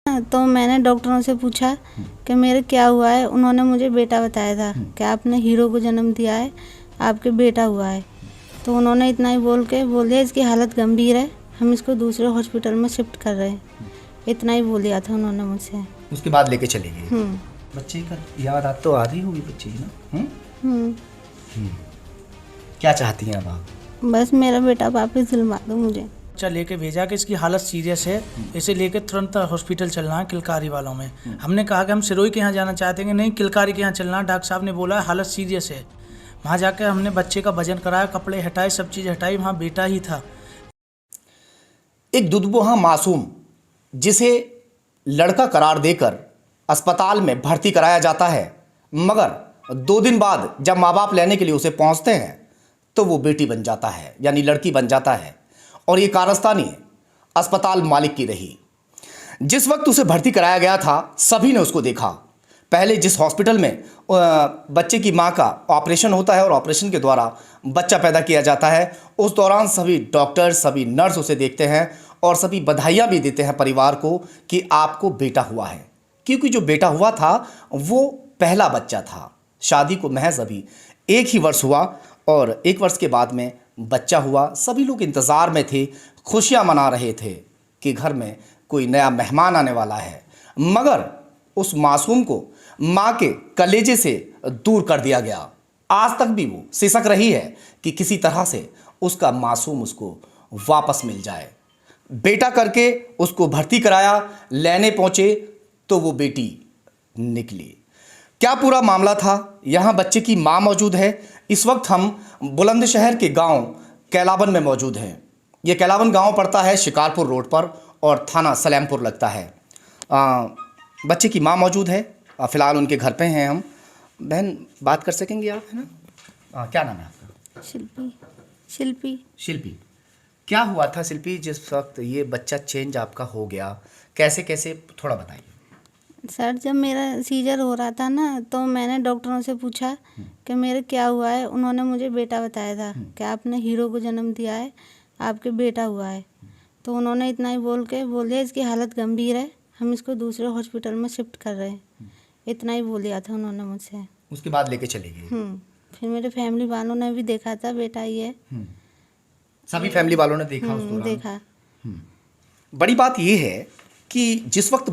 तो मैंने डॉक्टरों से पूछा कि मेरे क्या हुआ है। उन्होंने मुझे बेटा बताया था कि आपने हीरो को जन्म दिया है, आपके बेटा हुआ है। तो उन्होंने इतना ही बोल दिया इसकी हालत गंभीर है, हम इसको दूसरे हॉस्पिटल में शिफ्ट कर रहे हैं। इतना ही बोल दिया था उन्होंने मुझसे। उसके बाद लेके चले गए। बच्चे का याद तो आ रही होगी बच्चे की ना। क्या चाहती हैं अब आप? बस मेरा बेटा वापस दिलवा दो मुझे। बच्चा लेके भेजा कि इसकी हालत सीरियस है, इसे लेके तुरंत हॉस्पिटल चलना है किलकारी वालों में। हमने कहा कि हम सिरोही के यहाँ जाना चाहते हैं, नहीं किलकारी के यहाँ चलना। डॉक्टर साहब ने बोला हालत सीरियस है। वहाँ जाकर हमने बच्चे का वजन कराया, कपड़े हटाए, सब चीज़ हटाई, वहाँ बेटा ही था। एक दुधबुहा मासूम जिसे लड़का करार देकर अस्पताल में भर्ती कराया जाता है, मगर 2 दिन बाद जब माँ बाप लेने के लिए उसे पहुंचते हैं तो वो बेटी बन जाता है, यानी लड़की बन जाता है। और ये कारस्तानी अस्पताल मालिक की रही। जिस वक्त उसे भर्ती कराया गया था सभी ने उसको देखा। पहले जिस हॉस्पिटल में बच्चे की मां का ऑपरेशन होता है और ऑपरेशन के द्वारा बच्चा पैदा किया जाता है, उस दौरान सभी डॉक्टर, सभी नर्स उसे देखते हैं और सभी बधाइयाँ भी देते हैं परिवार को कि आपको बेटा हुआ है। क्योंकि जो बेटा हुआ था वो पहला बच्चा था। शादी को महज अभी 1 ही वर्ष हुआ और 1 वर्ष के बाद में बच्चा हुआ। सभी लोग इंतज़ार में थे, खुशियाँ मना रहे थे कि घर में कोई नया मेहमान आने वाला है। मगर उस मासूम को माँ के कलेजे से दूर कर दिया गया। आज तक भी वो सिसक रही है कि किसी तरह से उसका मासूम उसको वापस मिल जाए। बेटा करके उसको भर्ती कराया, लेने पहुँचे तो वो बेटी निकली। क्या पूरा मामला था, यहाँ बच्चे की माँ मौजूद है। इस वक्त हम बुलंदशहर के गांव कैलावन में मौजूद हैं। ये कैलावन गांव पड़ता है शिकारपुर रोड पर और थाना सलेमपुर लगता है। बच्चे की माँ मौजूद है, फ़िलहाल उनके घर पे हैं हम। बहन बात कर सकेंगे आप, है ना? क्या नाम है आपका? शिल्पी। शिल्पी, क्या हुआ था शिल्पी जिस वक्त ये बच्चा चेंज आपका हो गया? कैसे कैसे थोड़ा बताइए। सर, जब मेरा सीजर हो रहा था ना तो मैंने डॉक्टरों से पूछा कि मेरे क्या हुआ है। उन्होंने मुझे बेटा बताया था कि आपने हीरो को जन्म दिया है, आपके बेटा हुआ है। तो उन्होंने इतना ही बोल दिया इसकी हालत गंभीर है, हम इसको दूसरे हॉस्पिटल में शिफ्ट कर रहे हैं। इतना ही बोल दिया था उन्होंने मुझसे। उसके बाद लेके चले गए। फिर मेरे फैमिली वालों ने भी देखा था, बेटा ही है। सभी फैमिली वालों ने देखा उस दौरान? देखा। बड़ी बात यह है कि जिस वक्त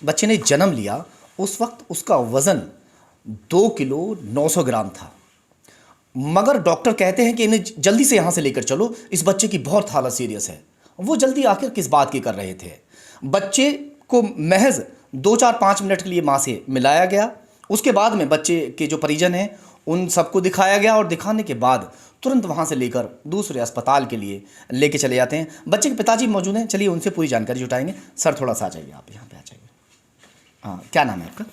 बच्चे ने जन्म लिया उस वक्त उसका वज़न 2 किलो 900 ग्राम था। मगर डॉक्टर कहते हैं कि इन्हें जल्दी से यहाँ से लेकर चलो, इस बच्चे की बहुत हालत सीरियस है। वो जल्दी आखिर किस बात की कर रहे थे? बच्चे को महज 2-4-5 मिनट के लिए माँ से मिलाया गया। उसके बाद में बच्चे के जो परिजन हैं उन सबको दिखाया गया और दिखाने के बाद तुरंत वहाँ से लेकर दूसरे अस्पताल के लिए लेके चले जाते हैं। बच्चे के पिताजी मौजूद हैं, चलिए उनसे पूरी जानकारी जुटाएंगे। सर थोड़ा सा आ जाइए, आप यहाँ पे आ जाइए। हाँ, क्या नाम है आपका?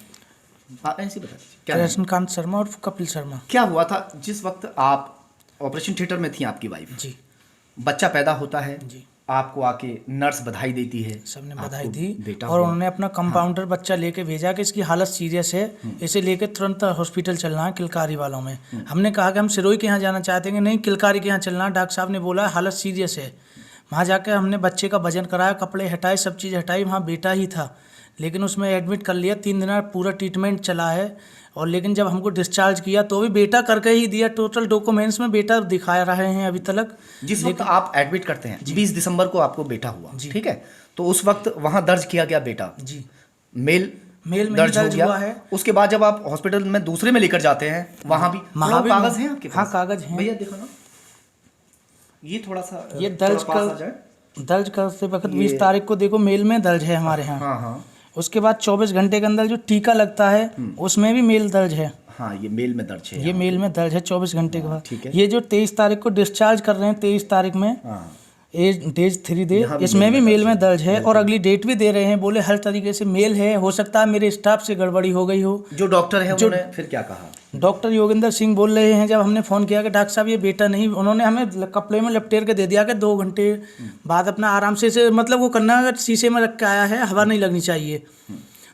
आप ऐसे बता दीजिए। रजनीकांत शर्मा और कपिल शर्मा। क्या हुआ था जिस वक्त आप ऑपरेशन थिएटर में थी? आपकी वाइफ जी। बच्चा पैदा होता है जी। आपको आके नर्स बधाई देती है, सबने बधाई दी बेटा और हुआ। उन्होंने अपना कंपाउंडर बच्चा लेके भेजा कि इसकी हालत सीरियस है, इसे लेके तुरंत हॉस्पिटल चलना है किलकारी वालों में। हमने कहा कि हम सिरोही के यहाँ जाना चाहते हैं, नहीं किलकारी के यहाँ चलना। डॉक्टर साहब ने बोला हालत सीरियस है। वहाँ जाकर हमने बच्चे का वजन कराया, कपड़े हटाए, सब चीज़ हटाई, वहाँ बेटा ही था। लेकिन उसमें एडमिट कर लिया, 3 दिन पूरा ट्रीटमेंट चला है। और लेकिन जब हमको डिस्चार्ज किया तो भी बेटा करके ही दिया। टोटल डॉक्यूमेंट्स में बेटा दिखा रहे हैं अभी तक। जिस वक्त आप एडमिट करते हैं 20 दिसंबर को आपको बेटा हुआ, ठीक है? तो उस वक्त वहाँ दर्ज किया गया बेटा जी, मेल में दर्ज हो गया हुआ है। उसके बाद जब आप हॉस्पिटल में दूसरे में लेकर जाते हैं वहाँ भी कागज हैं आपके पास? हाँ, कागज हैं। भैया देखो ना, ये थोड़ा सा ये दर्ज करते वक्त 20 तारीख को देखो मेल में दर्ज है हमारे यहाँ। हाँ। उसके बाद 24 घंटे के अंदर जो टीका लगता है उसमें भी मेल दर्ज है। हाँ, ये मेल में दर्ज है। ये मेल में दर्ज है 24 घंटे के बाद। ठीक है। ये जो 23 तारीख को डिस्चार्ज कर रहे हैं, 23 तारीख में डेज 3 डे, इसमें भी मेल में दर्ज है। और अगली डेट भी दे रहे हैं, बोले हर तरीके से मेल है। हो सकता है मेरे स्टाफ से गड़बड़ी हो गई हो। जो डॉक्टर है उन्होंने फिर क्या कहा? डॉक्टर योगेंद्र सिंह बोल रहे हैं, जब हमने फ़ोन किया कि डॉक्टर साहब ये बेटा नहीं, उन्होंने हमें कपड़े में लपेट के दे दिया कि 2 घंटे बाद अपना आराम से मतलब वो करना, अगर शीशे में रख के आया है हवा नहीं लगनी चाहिए।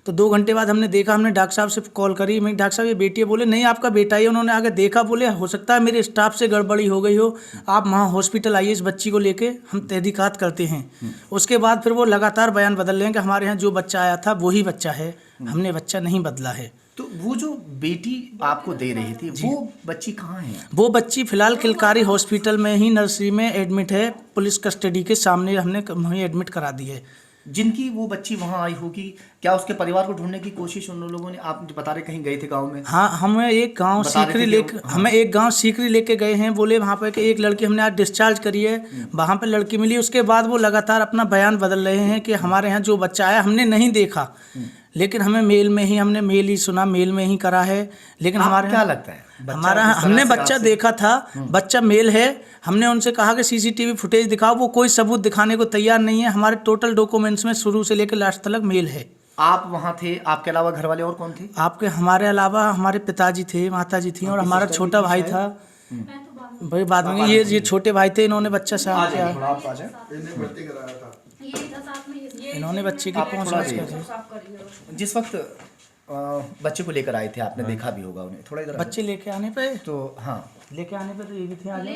तो 2 घंटे बाद हमने देखा, हमने डॉक्टर साहब से कॉल करी, मैं डॉक्टर साहब ये बेटी है, बोले नहीं आपका बेटा ही है। उन्होंने आगे देखा, बोले हो सकता है मेरे स्टाफ से गड़बड़ी हो गई हो, आप वहाँ हॉस्पिटल आइए, इस बच्ची को लेके हम तहकीकात करते हैं। उसके बाद फिर वो लगातार बयान बदल रहे हैं कि हमारे यहाँ जो बच्चा आया था वही बच्चा है, हमने बच्चा नहीं बदला है। तो वो जो बेटी आपको दे रही थी वो बच्ची कहाँ है? वो बच्ची फिलहाल किलकारी हॉस्पिटल में ही नर्सरी में एडमिट है, पुलिस कस्टडी के सामने हमने वहीं एडमिट करा दी है। जिनकी वो बच्ची वहाँ आई होगी, क्या उसके परिवार को ढूंढने की कोशिश उन लोगों ने, आप बता रहे कहीं गए थे गांव में? हाँ, हमें एक गांव बता रहे सीकरी थे कि लेके हमें एक गांव सीकरी लेके गए हैं, बोले वहाँ पे कि एक लड़की हमने आज डिस्चार्ज करी है, वहाँ पे लड़की मिली। उसके बाद वो लगातार अपना बयान बदल रहे हैं कि हमारे यहाँ जो बच्चा आया हमने नहीं देखा, लेकिन हमें हमने मेल ही सुना, मेल में ही करा है। लेकिन हमारे क्या लगता है हमारा हमने बच्चा देखा था, बच्चा मेल है। हमने उनसे कहा कि सीसीटीवी फुटेज दिखाओ, वो कोई सबूत दिखाने को तैयार नहीं है। हमारे टोटल डॉक्यूमेंट्स में शुरू से लेकर लास्ट तक मेल है। आप वहाँ थे, आपके अलावा घर वाले और कौन थे? हमारे अलावा हमारे पिताजी थे, माताजी थी और हमारा छोटा भाई था। भाई बाद में ये छोटे भाई थे, इन्होंने बच्चा साफ किया, इन्होंने बच्चे की पहुँच कर जिस वक्त बच्चे को लेकर आए थे, आपने देखा भी होगा उन्हें, थोड़ा इधर बच्चे लेके आने पे तो हाँ लेके आने पे तो ये भी थे, आज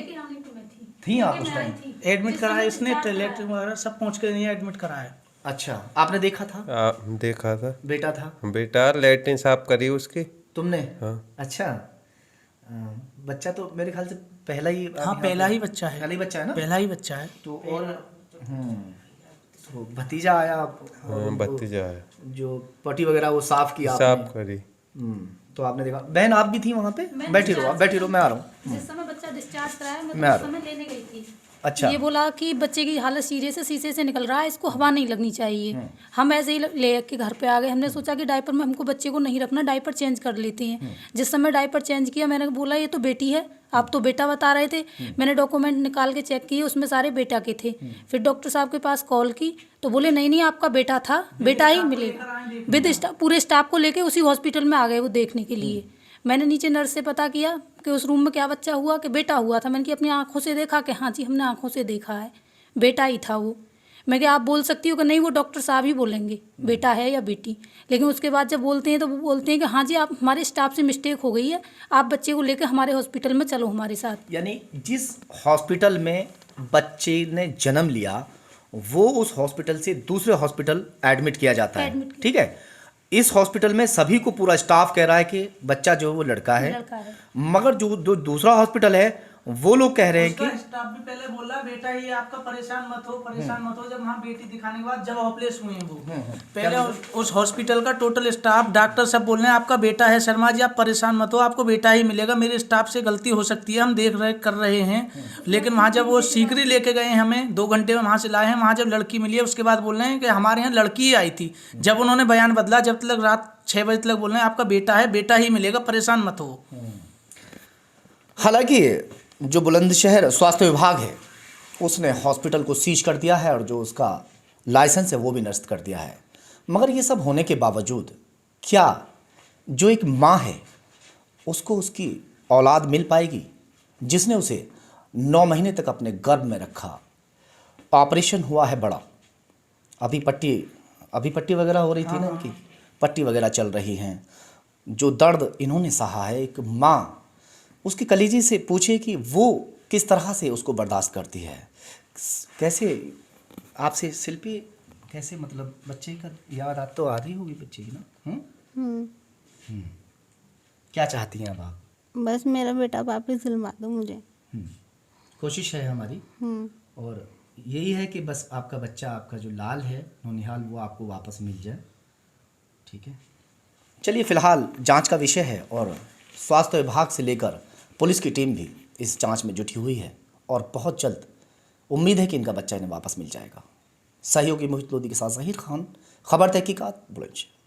थी आप उस टाइम? एडमिट कराया इसने, टॉयलेट वगैरह सब पहुँच के नहीं एडमिट कराया। अच्छा, आपने देखा था? देखा था, बेटा था? बेटा लैट्रिन साफ करी उसकी। तुमने? हाँ। अच्छा, बच्चा तो मेरे ख्याल से पहला ही, हाँ, पहला ही बच्चा है, पहला ही बच्चा है ना? पहला ही बच्चा है। तो और तो भतीजा आया, हाँ, भतीजा है, जो पटी वगैरह वो साफ किया साफ आपने? करी। तो आपने देखा। बहन आप भी थी वहाँ पे? बैठी रहो, आप बैठी रहो, मैं आ रहा हूँ। जिस समय बच्चा डिस्चार्ज कराया मैं मैं आ तो उस समय लेने गई थी। अच्छा, ये बोला कि बच्चे की हालत सीरियस है, शीशे से निकल रहा है, इसको हवा नहीं लगनी चाहिए। हम ऐसे ही ले के घर पे आ गए। हमने सोचा कि डायपर में हमको बच्चे को नहीं रखना, डायपर चेंज कर लेते हैं। जिस समय डायपर चेंज किया, मैंने बोला ये तो बेटी है, आप तो बेटा बता रहे थे। मैंने डॉक्यूमेंट निकाल के चेक किए, उसमें सारे बेटा के थे। फिर डॉक्टर साहब के पास कॉल की तो बोले नहीं नहीं आपका बेटा था, बेटा ही मिलेगा। विद स्टाफ, पूरे स्टाफ को लेके उसी हॉस्पिटल में आ गए वो देखने के लिए। मैंने नीचे नर्स से पता किया कि उस रूम में क्या बच्चा हुआ, कि बेटा हुआ था। मैंने कि अपनी आंखों से देखा, कि हाँ जी हमने आंखों से देखा है, बेटा ही था वो। मैं कि आप बोल सकती हो कि नहीं, वो डॉक्टर साहब ही बोलेंगे बेटा है या बेटी। लेकिन उसके बाद जब बोलते हैं तो वो बोलते हैं कि हाँ जी आप, हमारे स्टाफ से मिस्टेक हो गई है, आप बच्चे को लेकर हमारे हॉस्पिटल में चलो हमारे साथ। यानी जिस हॉस्पिटल में बच्चे ने जन्म लिया वो उस हॉस्पिटल से दूसरे हॉस्पिटल एडमिट किया जाता है, ठीक है? इस हॉस्पिटल में सभी को पूरा स्टाफ कह रहा है कि बच्चा जो है वो लड़का है, मगर जो दूसरा हॉस्पिटल है वो लोग कह रहे हैं कि स्टाफ भी पहले बोला बेटा ही है आपका, परेशान मत हो, परेशान मत हो। जब वहाँ बेटी दिखाने के बाद जब ऑपरेस हुए हैं वो, पहले उस हॉस्पिटल का टोटल स्टाफ, डॉक्टर सब बोल रहे हैं आपका बेटा है, शर्मा जी आप परेशान मत हो, आपको बेटा ही मिलेगा, मेरे स्टाफ से गलती हो सकती है, हम कर रहे हैं। लेकिन वहाँ जब वो सीकरी लेके गए हैं, हमें 2 घंटे में वहाँ से लाए हैं, वहाँ जब लड़की मिली है उसके बाद बोल रहे हैं कि हमारे यहाँ लड़की ही आई थी। जब उन्होंने बयान बदला, जब तक रात 6 बजे तक बोल रहे हैं आपका बेटा है, बेटा ही मिलेगा, परेशान मत हो। हालांकि जो बुलंदशहर स्वास्थ्य विभाग है उसने हॉस्पिटल को सीज कर दिया है और जो उसका लाइसेंस है वो भी निरस्त कर दिया है। मगर ये सब होने के बावजूद क्या जो एक माँ है उसको उसकी औलाद मिल पाएगी जिसने उसे 9 महीने तक अपने गर्भ में रखा? ऑपरेशन हुआ है बड़ा, अभी पट्टी वगैरह हो रही थी ना, इनकी पट्टी वगैरह चल रही हैं। जो दर्द इन्होंने सहा है, एक माँ उसकी कलीजे से पूछे कि वो किस तरह से उसको बर्दाश्त करती है। कैसे आपसे शिल्पी, कैसे मतलब बच्चे का याद आप तो आ रही होगी बच्चे की ना? क्या चाहती हैं अब आप? बस मेरा बेटा वापस दिलवा दो मुझे। कोशिश है हमारी, और यही है कि बस आपका बच्चा, आपका जो लाल है नौनिहाल, वो आपको वापस मिल जाए, ठीक है? चलिए, फ़िलहाल जांच का विषय है और स्वास्थ्य विभाग से लेकर पुलिस की टीम भी इस जांच में जुटी हुई है और बहुत जल्द उम्मीद है कि इनका बच्चा इन्हें वापस मिल जाएगा। सहयोगी मोहित लोधी के साथ ज़हीर खान, खबर तहकीकात, बुलंदशहर।